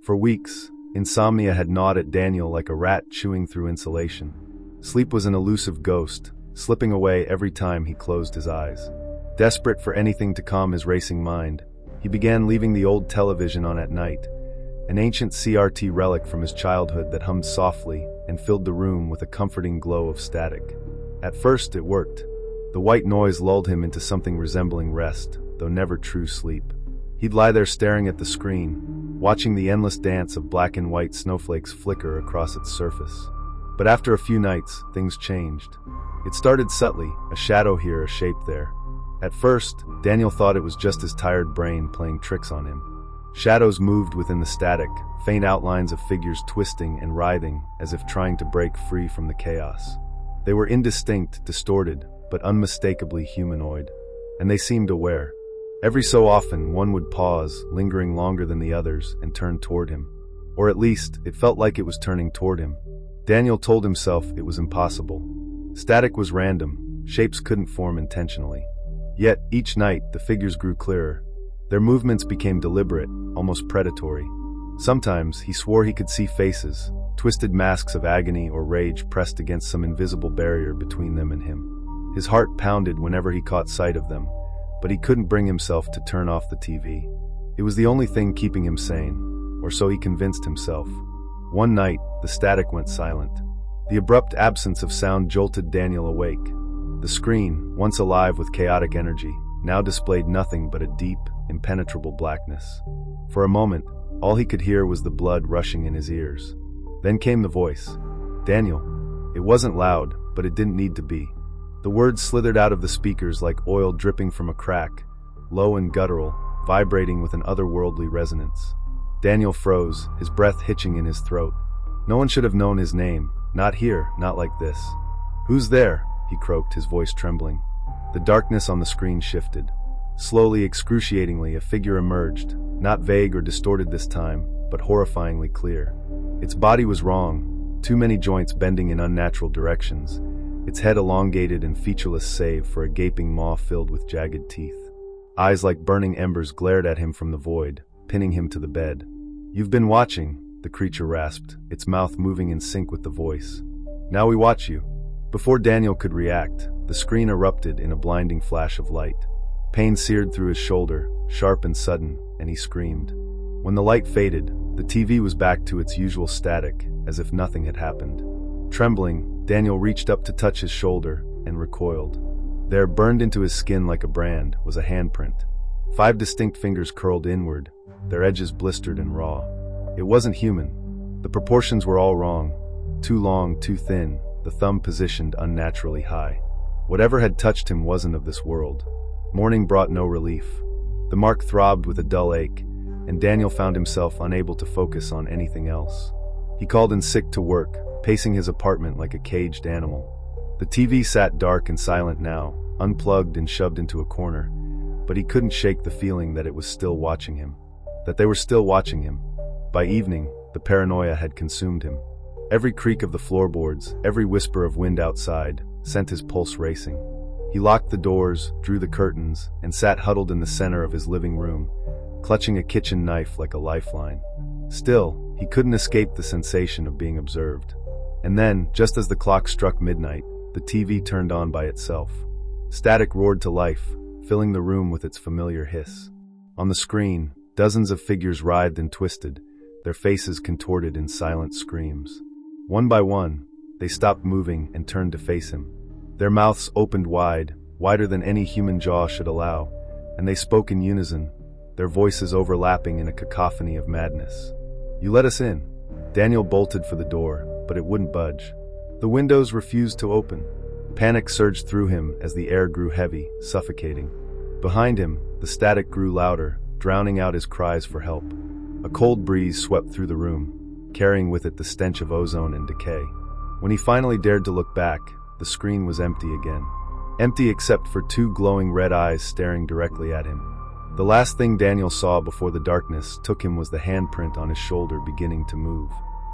For weeks, insomnia had gnawed at Daniel like a rat chewing through insulation. Sleep was an elusive ghost, slipping away every time he closed his eyes. Desperate for anything to calm his racing mind, he began leaving the old television on at night, an ancient CRT relic from his childhood that hummed softly and filled the room with a comforting glow of static. At first, it worked. The white noise lulled him into something resembling rest, though never true sleep. He'd lie there staring at the screen, watching the endless dance of black and white snowflakes flicker across its surface. But after a few nights, things changed. It started subtly, a shadow here, a shape there. At first, Daniel thought it was just his tired brain playing tricks on him. Shadows moved within the static, faint outlines of figures twisting and writhing as if trying to break free from the chaos. They were indistinct, distorted, but unmistakably humanoid, and they seemed aware. Every so often, one would pause, lingering longer than the others, and turn toward him. Or at least, it felt like it was turning toward him. Daniel told himself it was impossible. Static was random, shapes couldn't form intentionally. Yet, each night, the figures grew clearer. Their movements became deliberate, almost predatory. Sometimes, he swore he could see faces, twisted masks of agony or rage pressed against some invisible barrier between them and him. His heart pounded whenever he caught sight of them, but he couldn't bring himself to turn off the TV. It was the only thing keeping him sane, or so he convinced himself. One night, the static went silent. The abrupt absence of sound jolted Daniel awake. The screen, once alive with chaotic energy, now displayed nothing but a deep, impenetrable blackness. For a moment, all he could hear was the blood rushing in his ears. Then came the voice. Daniel. It wasn't loud, but it didn't need to be. The words slithered out of the speakers like oil dripping from a crack, low and guttural, vibrating with an otherworldly resonance. Daniel froze, his breath hitching in his throat. No one should have known his name. Not here, not like this. Who's there? He croaked, his voice trembling. The darkness on the screen shifted. Slowly, excruciatingly, a figure emerged, not vague or distorted this time, but horrifyingly clear. Its body was wrong, too many joints bending in unnatural directions, its head elongated and featureless save for a gaping maw filled with jagged teeth. Eyes like burning embers glared at him from the void, pinning him to the bed. You've been watching, the creature rasped, its mouth moving in sync with the voice. Now we watch you. Before Daniel could react, the screen erupted in a blinding flash of light. Pain seared through his shoulder, sharp and sudden, and he screamed. When the light faded, the TV was back to its usual static, as if nothing had happened. Trembling, Daniel reached up to touch his shoulder, and recoiled. There, burned into his skin like a brand, was a handprint. 5 distinct fingers curled inward, their edges blistered and raw. It wasn't human. The proportions were all wrong. Too long, too thin, the thumb positioned unnaturally high. Whatever had touched him wasn't of this world. Morning brought no relief. The mark throbbed with a dull ache, and Daniel found himself unable to focus on anything else. He called in sick to work, pacing his apartment like a caged animal. The TV sat dark and silent now, unplugged and shoved into a corner, but he couldn't shake the feeling that it was still watching him. That they were still watching him. By evening, the paranoia had consumed him. Every creak of the floorboards, every whisper of wind outside, sent his pulse racing. He locked the doors, drew the curtains, and sat huddled in the center of his living room, clutching a kitchen knife like a lifeline. Still, he couldn't escape the sensation of being observed. And then, just as the clock struck midnight, the TV turned on by itself. Static roared to life, filling the room with its familiar hiss. On the screen, dozens of figures writhed and twisted, their faces contorted in silent screams. One by one, they stopped moving and turned to face him. Their mouths opened wide, wider than any human jaw should allow, and they spoke in unison, their voices overlapping in a cacophony of madness. You let us in. Daniel bolted for the door, but it wouldn't budge. The windows refused to open. Panic surged through him as the air grew heavy, suffocating. Behind him, the static grew louder, drowning out his cries for help. A cold breeze swept through the room, carrying with it the stench of ozone and decay. When he finally dared to look back, the screen was empty again. Empty except for 2 glowing red eyes staring directly at him. The last thing Daniel saw before the darkness took him was the handprint on his shoulder beginning to move.